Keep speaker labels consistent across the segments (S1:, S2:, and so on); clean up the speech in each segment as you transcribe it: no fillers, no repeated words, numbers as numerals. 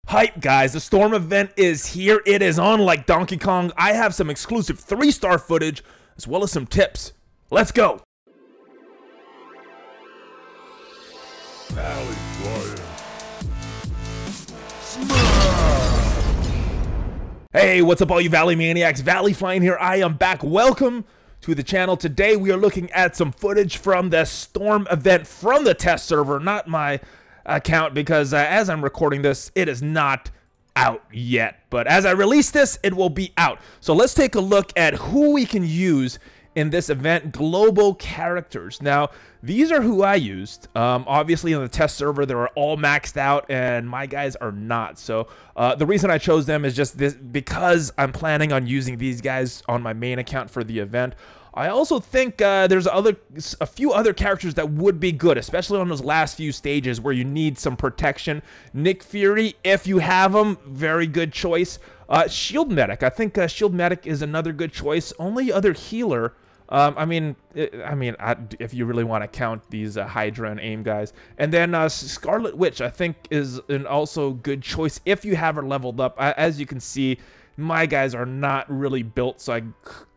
S1: Hype, guys, the Storm event is here. It is on like Donkey Kong. I have some exclusive 3-star footage as well as some tips. Let's go.
S2: Valley Flyer.
S1: Hey, what's up all you Valley Maniacs? Valley Flying here. I am back. Welcome to the channel. Today we are looking at some footage from the Storm event from the test server, not my account, because as I'm recording this, it is not out yet. But as I release this, it will be out. So let's take a look at who we can use in this event. Global characters. Now, these are who I used. Obviously, on the test server, they were all maxed out, and my guys are not. So the reason I chose them is just this because I'm planning on using these guys on my main account for the event. I also think there's a few other characters that would be good, especially on those last few stages where you need some protection. Nick Fury, if you have him, very good choice. Shield Medic, I think Shield Medic is another good choice. Only other healer, if you really want to count these Hydra and AIM guys. And then Scarlet Witch, I think, is an also good choice if you have her leveled up. As you can see, my guys are not really built, so I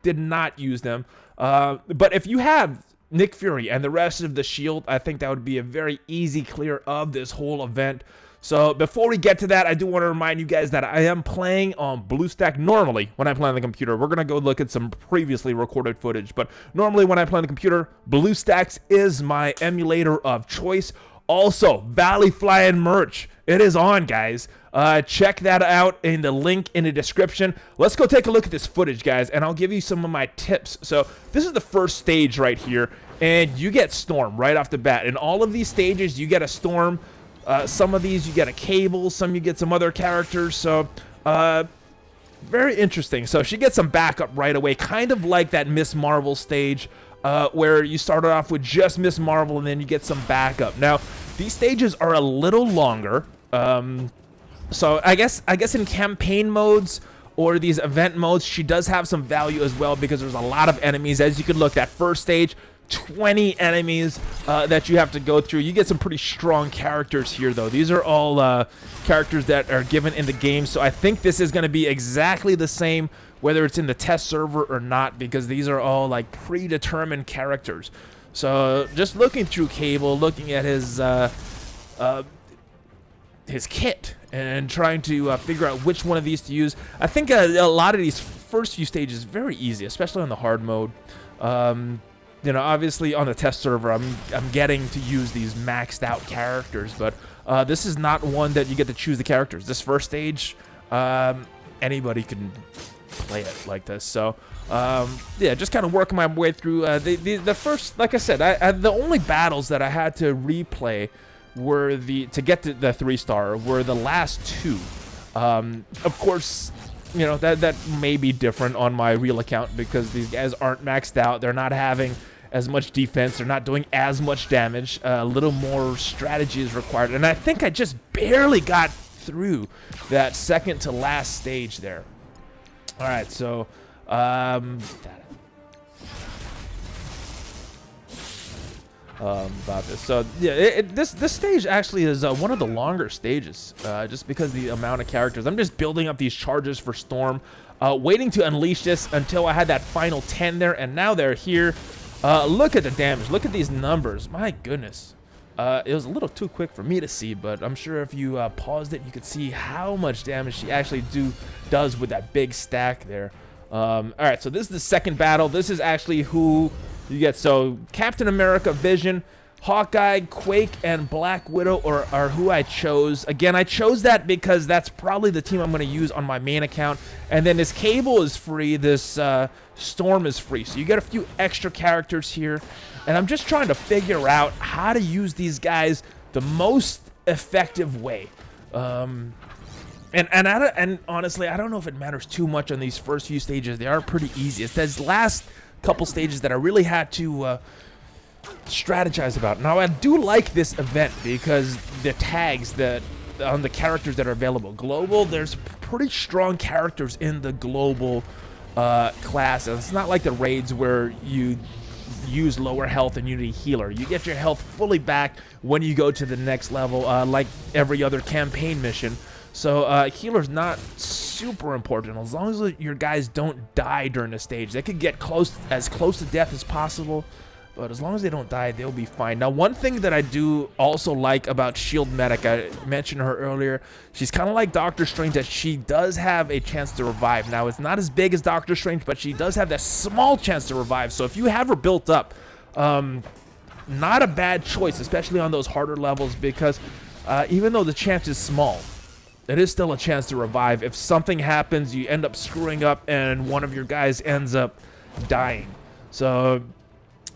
S1: did not use them. But if you have Nick Fury and the rest of the shield, I think that would be a very easy clear of this whole event. So before we get to that, I do want to remind you guys that I am playing on BlueStack normally when I play on the computer. We're going to go look at some previously recorded footage, but normally when I play on the computer, BlueStacks is my emulator of choice. Also, Valley Flying merch. It is on, guys. Check that out in the link in the description. Let's go take a look at this footage, guys, and I'll give you some of my tips. So this is the first stage right here, and you get Storm right off the bat. In all of these stages, you get a Storm. Some of these you get a Cable, some you get some other characters. So very interesting. So she gets some backup right away, kind of like that Miss Marvel stage, where you started off with just Miss Marvel and then you get some backup. Now, these stages are a little longer. So I guess in campaign modes or these event modes, she does have some value as well because there's a lot of enemies. As you can look, that first stage, 20 enemies that you have to go through. You get some pretty strong characters here, though. These are all characters that are given in the game, so I think this is going to be exactly the same whether it's in the test server or not, because these are all like predetermined characters. So just looking through Cable, looking at his kit and trying to figure out which one of these to use. I think a lot of these first few stages very easy, especially on the hard mode. You know, obviously on the test server, I'm getting to use these maxed out characters, but this is not one that you get to choose the characters. This first stage, anybody can play it like this. So yeah, just kind of working my way through the first. Like I said, the only battles that I had to replay were to get to the 3-star were the last two. Of course, you know, that may be different on my real account because these guys aren't maxed out. They're not having as much defense. They're not doing as much damage. A little more strategy is required. And I think I just barely got through that second to last stage there. All right, so about this. So yeah, this stage actually is one of the longer stages, just because of the amount of characters. I'm just building up these charges for Storm, waiting to unleash this until I had that final 10 there, and now they're here. Look at the damage. Look at these numbers. My goodness. It was a little too quick for me to see, but I'm sure if you paused it, you could see how much damage she actually does with that big stack there. All right, so this is the second battle. This is actually who you get. So Captain America, Vision, Hawkeye, Quake, and Black Widow are who I chose. Again, I chose that because that's probably the team I'm going to use on my main account. And then this Cable is free. This Storm is free. So you get a few extra characters here. And I'm just trying to figure out how to use these guys the most effective way. And honestly, I don't know if it matters too much on these first few stages. They are pretty easy. It's these last couple stages that I really had to strategize about. Now, I do like this event because the tags that on the characters that are available. Global, there's pretty strong characters in the global class. And it's not like the raids where you use lower health and you need a healer. You get your health fully back when you go to the next level, like every other campaign mission. So healer's not super important as long as your guys don't die during the stage. They could get as close to death as possible, but as long as they don't die, they'll be fine. Now, one thing that I do also like about Shield Medic, I mentioned her earlier, she's kind of like Doctor Strange, that she does have a chance to revive. Now, it's not as big as Doctor Strange, but she does have that small chance to revive. So if you have her built up, not a bad choice, especially on those harder levels, because even though the chance is small, it is still a chance to revive. If something happens, you end up screwing up and one of your guys ends up dying. So,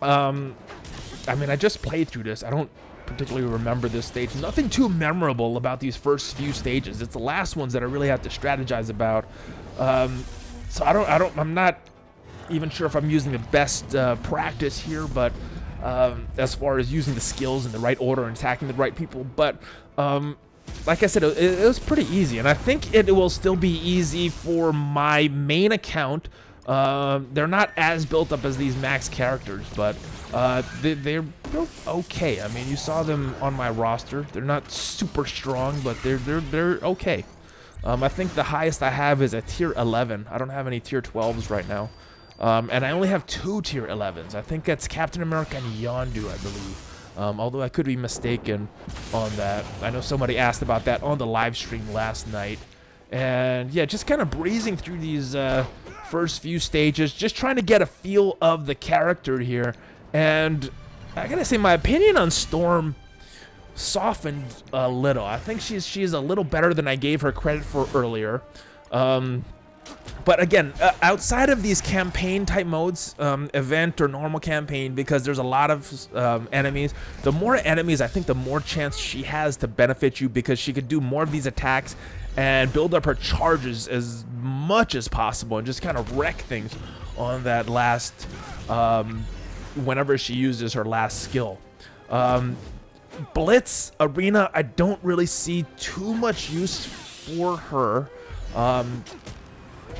S1: I mean, I just played through this. I don't particularly remember this stage. Nothing too memorable about these first few stages. It's the last ones that I really have to strategize about. So I'm not even sure if I'm using the best practice here, but as far as using the skills in the right order and attacking the right people. But like I said, it was pretty easy, and I think it will still be easy for my main account. They're not as built up as these max characters, but they're built okay. I mean, you saw them on my roster. They're not super strong, but they're okay. I think the highest I have is a tier 11. I don't have any tier 12s right now. And I only have 2 tier 11s. I think that's Captain America and Yondu, I believe. Although I could be mistaken on that. I know somebody asked about that on the live stream last night. And yeah, just kind of breezing through these first few stages, just trying to get a feel of the character here. And I gotta say, my opinion on Storm softened a little. I think she's a little better than I gave her credit for earlier. But again, outside of these campaign type modes, event or normal campaign, because there's a lot of enemies, the more enemies, I think the more chance she has to benefit you, because she could do more of these attacks and build up her charges as much as possible and just kind of wreck things on that last, whenever she uses her last skill. Blitz Arena, I don't really see too much use for her.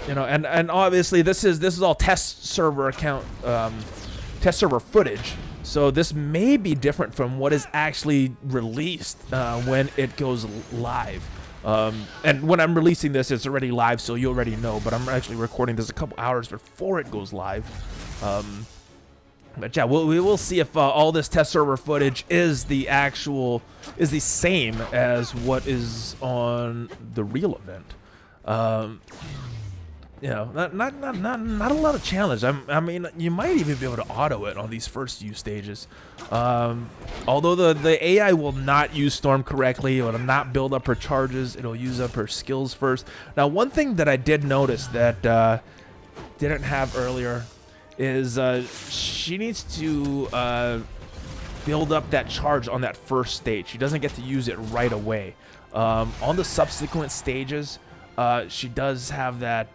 S1: You know, and obviously this is all test server account, test server footage. So this may be different from what is actually released when it goes live. And when I'm releasing this, it's already live, so you already know. But I'm actually recording this a couple hours before it goes live. But yeah, we will see if all this test server footage is the same as what is on the real event. You know, not a lot of challenge. I mean, you might even be able to auto it on these first few stages. Although the AI will not use Storm correctly, it will not build up her charges. It'll use up her skills first. Now, one thing that I did notice that didn't have earlier is she needs to build up that charge on that first stage. She doesn't get to use it right away. On the subsequent stages, she does have that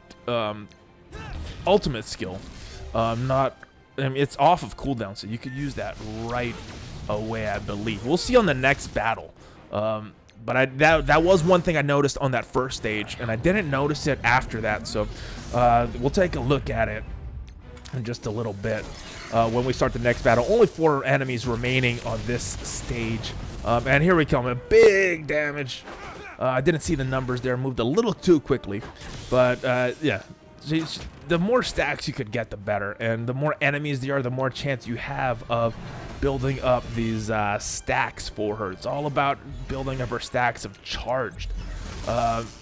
S1: ultimate skill. I mean, it's off of cooldown, so you could use that right away, I believe. We'll see on the next battle. But that was one thing I noticed on that first stage, and I didn't notice it after that. So we'll take a look at it in just a little bit when we start the next battle. Only 4 enemies remaining on this stage, and here we come. A big damage. I didn't see the numbers there, moved a little too quickly, but yeah, the more stacks you could get, the better, and the more enemies there are, the more chance you have of building up these stacks for her. It's all about building up her stacks of charged.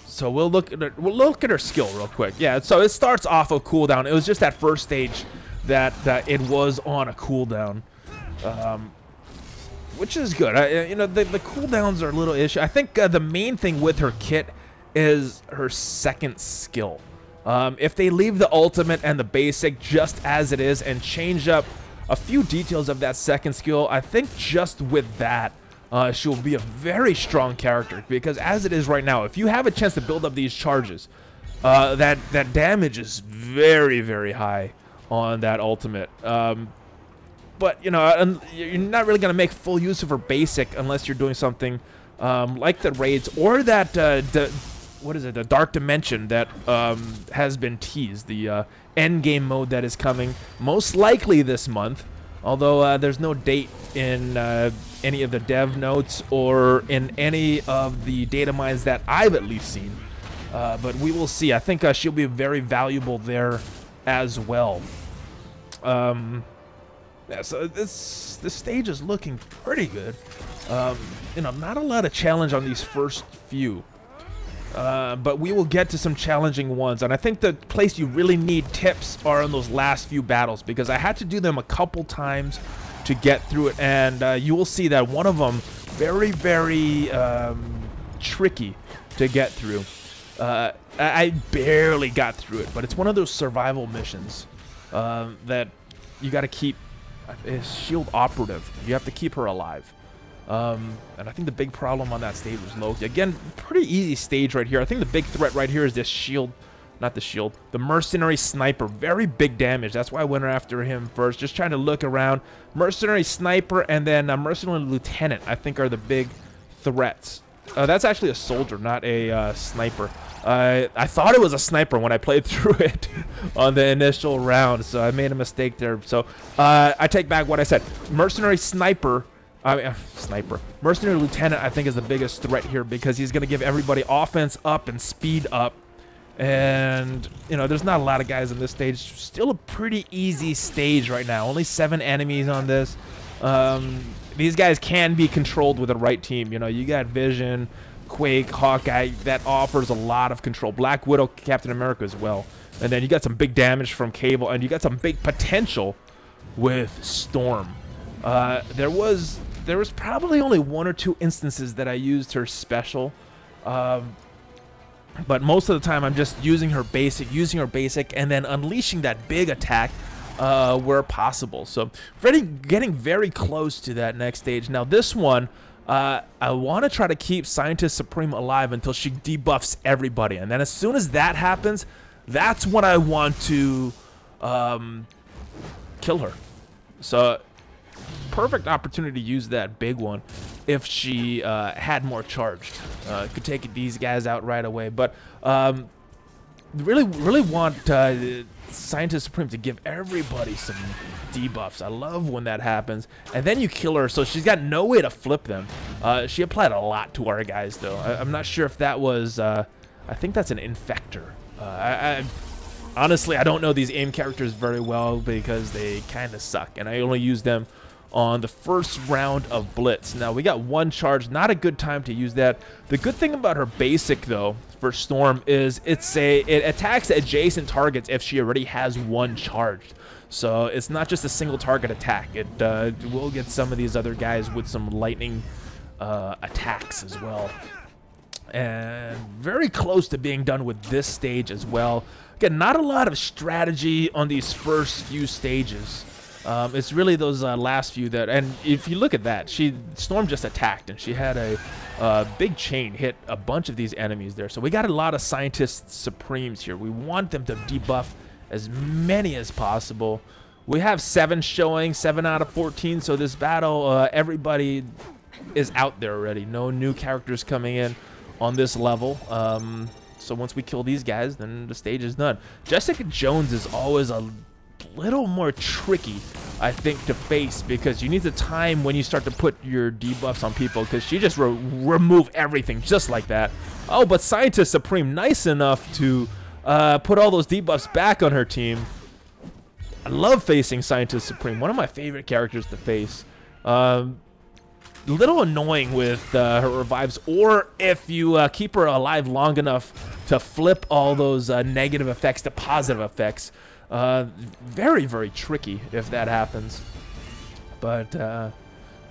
S1: So we'll look at her skill real quick. Yeah, so it starts off a cooldown. It was just that first stage that it was on a cooldown. Which is good. You know, the cooldowns are a little issue. I think the main thing with her kit is her second skill. If they leave the ultimate and the basic just as it is and change up a few details of that second skill, I think just with that, she'll be a very strong character. Because as it is right now, if you have a chance to build up these charges, that damage is very, very high on that ultimate. But, you know, you're not really going to make full use of her basic unless you're doing something like the raids or that, what is it, the Dark Dimension that has been teased, the end game mode that is coming most likely this month. Although there's no date in any of the dev notes or in any of the data mines that I've at least seen. But we will see. I think she'll be very valuable there as well. Yeah, so this stage is looking pretty good. You know, not a lot of challenge on these first few. But we will get to some challenging ones, and I think the place you really need tips are in those last few battles, because I had to do them a couple times to get through it, and you will see that one of them very, very tricky to get through. I barely got through it, but it's one of those survival missions that you got to keep. Is shield operative. You have to keep her alive. And I think the big problem on that stage was Loki. Again, pretty easy stage right here. I think the big threat right here is this shield. Not the shield. The mercenary sniper. Very big damage. That's why I went after him first. Just trying to look around. Mercenary sniper and then mercenary lieutenant, I think, are the big threats. That's actually a soldier, not a sniper. I thought it was a sniper when I played through it on the initial round, so I made a mistake there. So I take back what I said. Mercenary sniper. Mercenary lieutenant, I think, is the biggest threat here, because he's going to give everybody offense up and speed up. And, you know, there's not a lot of guys on this stage. Still a pretty easy stage right now. Only 7 enemies on this. These guys can be controlled with the right team. You know, you got Vision, Quake, Hawkeye. That offers a lot of control. Black Widow, Captain America as well. And then you got some big damage from Cable, and you got some big potential with Storm. There was probably only 1 or 2 instances that I used her special. But most of the time I'm just using her basic, and then unleashing that big attack where possible. So getting very close to that next stage. Now this one, I want to try to keep Scientist Supreme alive until she debuffs everybody. And then as soon as that happens, that's when I want to kill her. So perfect opportunity to use that big one if she had more charged. Could take these guys out right away, but really want Scientist Supreme to give everybody some debuffs. I love when that happens, and then you kill her, so she's got no way to flip them. She applied a lot to our guys, though. I'm not sure if that was. I think that's an infector. Honestly, I don't know these aim characters very well because they kind of suck, and I only use them on the first round of Blitz. Now, we got 1 charge. Not a good time to use that. The good thing about her basic, though, for Storm is it attacks adjacent targets if she already has 1 charged. So it's not just a single target attack. It will get some of these other guys with some lightning attacks as well. And very close to being done with this stage as well. Again, not a lot of strategy on these first few stages. It's really those last few that, and if you look at that, Storm just attacked, and she had a big chain hit a bunch of these enemies there. So we got a lot of Scientist Supremes here. We want them to debuff as many as possible. We have 7 showing, 7 out of 14. So this battle, everybody is out there already. No new characters coming in on this level. So once we kill these guys, then the stage is done. Jessica Jones is always a little more tricky, I think, to face, because you need the time when you start to put your debuffs on people, because she just remove everything just like that. Oh, but Scientist Supreme, nice enough to put all those debuffs back on her team. I love facing Scientist Supreme, one of my favorite characters to face. Little annoying with her revives, or if you keep her alive long enough to flip all those negative effects to positive effects. Very, very tricky if that happens. But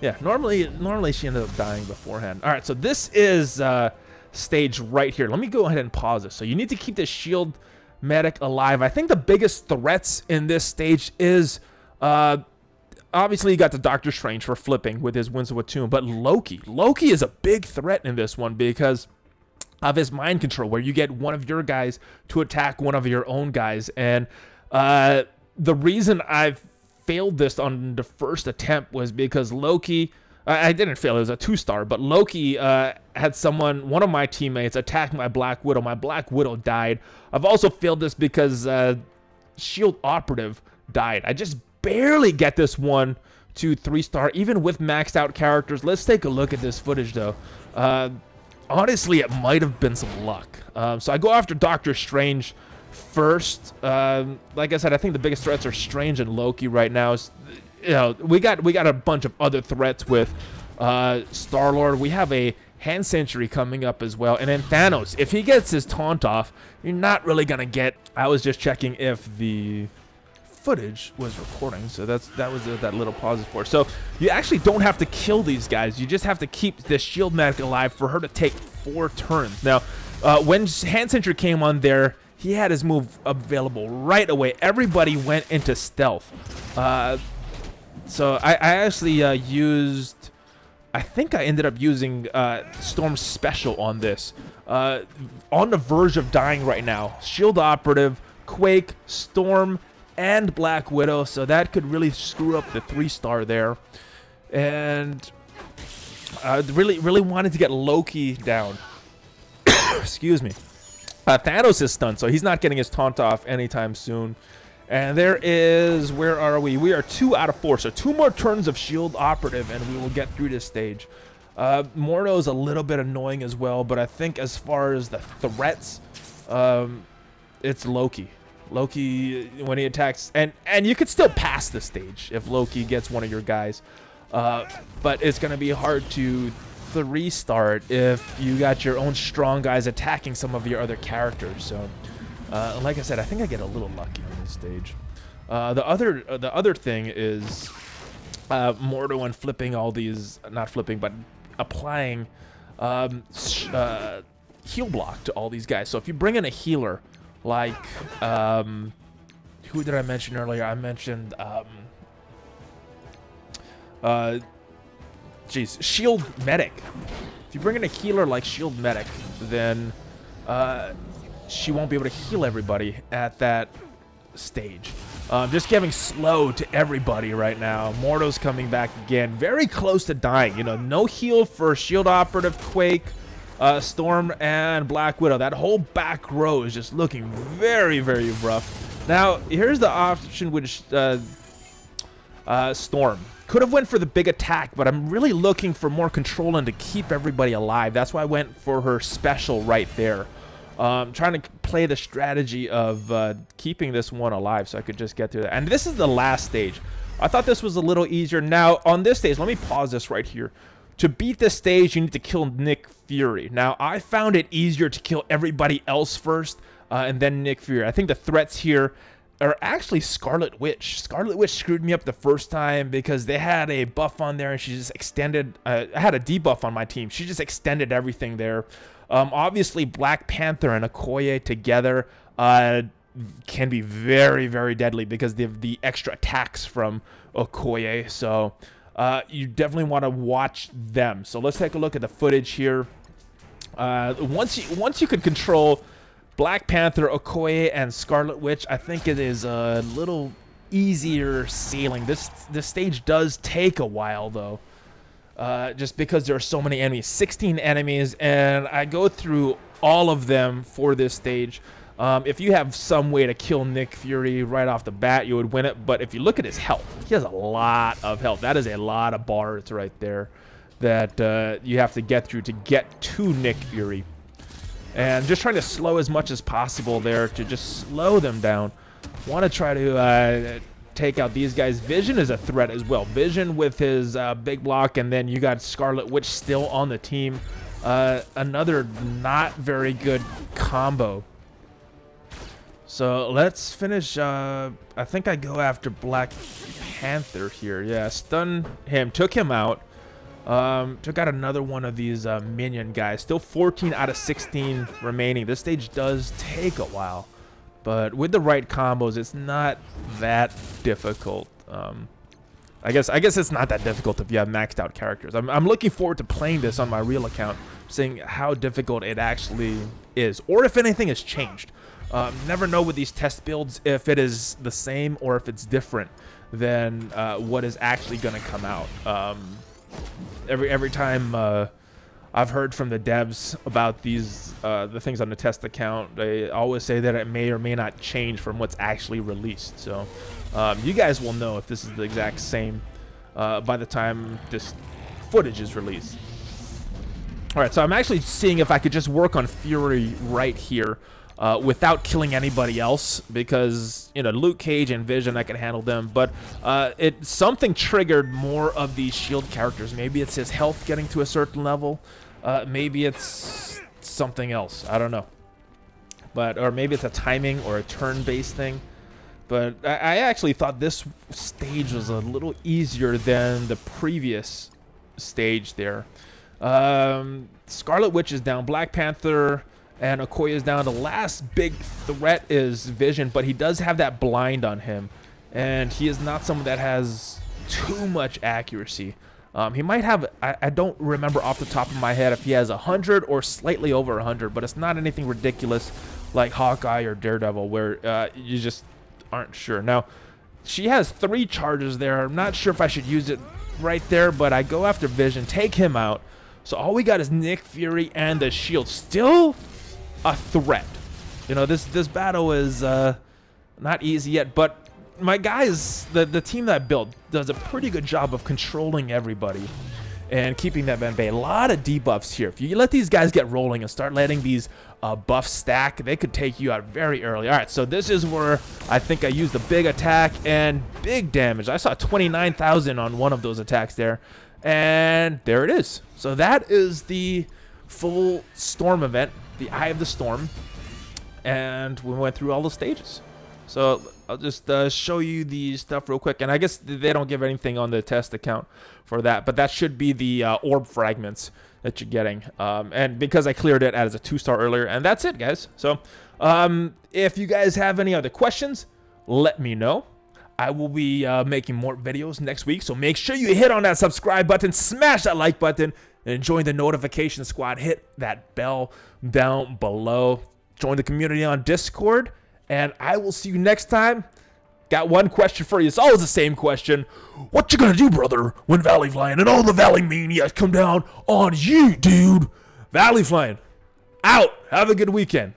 S1: yeah, normally she ended up dying beforehand. All right, so this is stage right here. Let me go ahead and pause it. So you need to keep the shield medic alive. I think the biggest threats in this stage is obviously you got the Doctor Strange for flipping with his Winds of Watum, but Loki is a big threat in this one because of his mind control, where you get one of your guys to attack one of your own guys. And the reason I failed this on the first attempt was because Loki, I didn't fail, it was a 2-star, but Loki had one of my teammates attack my Black Widow. My Black Widow died. I've also failed this because Shield Operative died. I just barely get this one to 3-star, even with maxed out characters. Let's take a look at this footage, though. Honestly, it might have been some luck. So I go after Doctor Strange first. Like I said, I think the biggest threats are Strange and Loki right now. You know, we got a bunch of other threats with Star-Lord. We have a Hand Century coming up as well, and then Thanos. If he gets his taunt off, you're not really gonna get. I was just checking if the footage was recording, so that was that little pause for. So you actually don't have to kill these guys. You just have to keep the shield medic alive for her to take 4 turns. Now, when Hand Century came on there, he had his move available right away. Everybody went into stealth. So I actually used, I think I ended up using Storm's special on this. On the verge of dying right now. Shield Operative, Quake, Storm, and Black Widow. So that could really screw up the 3-star there. And really wanted to get Loki down. Excuse me. Thanos is stunned, so he's not getting his taunt off anytime soon. And there is, where are we? We are 2 out of 4, so 2 more turns of Shield Operative, and we will get through this stage. Mordo's a little bit annoying as well, but I think as far as the threats, it's Loki. Loki, when he attacks, and you could still pass the stage if Loki gets one of your guys, but it's going to be hard to 3-star it if you got your own strong guys attacking some of your other characters. So, like I said, I think I get a little lucky on this stage. The other thing is Mordo and flipping all these, not flipping, but applying heal block to all these guys. So if you bring in a healer, like who did I mention earlier? I mentioned Shield Medic. If you bring in a healer like Shield Medic, then she won't be able to heal everybody at that stage. Just giving slow to everybody right now. Mordo's coming back again, very close to dying. You know, no heal for Shield Operative, Quake, Storm, and Black Widow. That whole back row is just looking very, very rough. Now, here's the option with Storm. Could have went for the big attack, but I'm really looking for more control and to keep everybody alive. That's why I went for her special right there. Trying to play the strategy of keeping this one alive so I could just get through that. And this is the last stage. I thought this was a little easier. Now, on this stage, let me pause this right here. To beat this stage, you need to kill Nick Fury. Now, I found it easier to kill everybody else first and then Nick Fury. I think the threats here are actually Scarlet Witch. Scarlet Witch screwed me up the first time because they had a buff on there and she just extended. I had a debuff on my team. She just extended everything there. Obviously, Black Panther and Okoye together can be very, very deadly because they have the extra attacks from Okoye. So you definitely want to watch them. So let's take a look at the footage here. Once you could control Black Panther, Okoye, and Scarlet Witch, I think it is a little easier sailing. This stage does take a while, though. Just because there are so many enemies, 16 enemies, and I go through all of them for this stage. If you have some way to kill Nick Fury right off the bat, you would win it. But if you look at his health, he has a lot of health. That is a lot of bars right there that you have to get through to get to Nick Fury. And just trying to slow as much as possible there to just slow them down. Want to try to take out these guys. Vision is a threat as well. Vision with his big block, and then you got Scarlet Witch still on the team. Another not very good combo. So let's finish. I think I go after Black Panther here. Yeah, stun him, took him out. Took out another one of these minion guys. Still 14 out of 16 remaining. This stage does take a while, but with the right combos, it's not that difficult. I guess it's not that difficult if you have maxed out characters. I'm looking forward to playing this on my real account, seeing how difficult it actually is, or if anything has changed. Never know with these test builds if it is the same or if it's different than what is actually going to come out. Every time I've heard from the devs about these the things on the test account. They always say that it may or may not change from what's actually released. So you guys will know if this is the exact same by the time this footage is released. All right, so I'm actually seeing if I could just work on Fury right here without killing anybody else, because, you know, Luke Cage and Vision, I can handle them, but something triggered more of these shield characters. Maybe it's his health getting to a certain level. Maybe it's something else. I don't know. Or maybe it's a timing or a turn-based thing. But I actually thought this stage was a little easier than the previous stage there. Scarlet Witch is down, Black Panther and Okoye is down. The last big threat is Vision, but he does have that blind on him, and he is not someone that has too much accuracy. He might have, I don't remember off the top of my head if he has 100 or slightly over 100, but it's not anything ridiculous like Hawkeye or Daredevil where you just aren't sure. Now, she has 3 charges there. I'm not sure if I should use it right there, but I go after Vision, take him out. So all we got is Nick Fury and the shield. Still a threat. You know, this battle is not easy yet, but my guys, the team that I built does a pretty good job of controlling everybody and keeping them at bay. A lot of debuffs here. If you let these guys get rolling and start letting these buffs stack, they could take you out very early. All right, so this is where I think I used the big attack and big damage. I saw 29,000 on one of those attacks there, and there it is. So that is the full storm event, the Eye of the Storm, and we went through all the stages. So I'll just show you the stuff real quick, and I guess they don't give anything on the test account for that, but that should be the orb fragments that you're getting, and because I cleared it as a 2-star earlier, and that's it, guys. So if you guys have any other questions, let me know. I will be making more videos next week, so make sure you hit on that subscribe button, smash that like button, and join the notification squad. Hit that bell down below. Join the community on Discord, and I will see you next time. Got one question for you. It's always the same question. What you gonna do, brother, when Valley Flying and all the Valley Maniacs come down on you, dude? Valley Flying, out. Have a good weekend.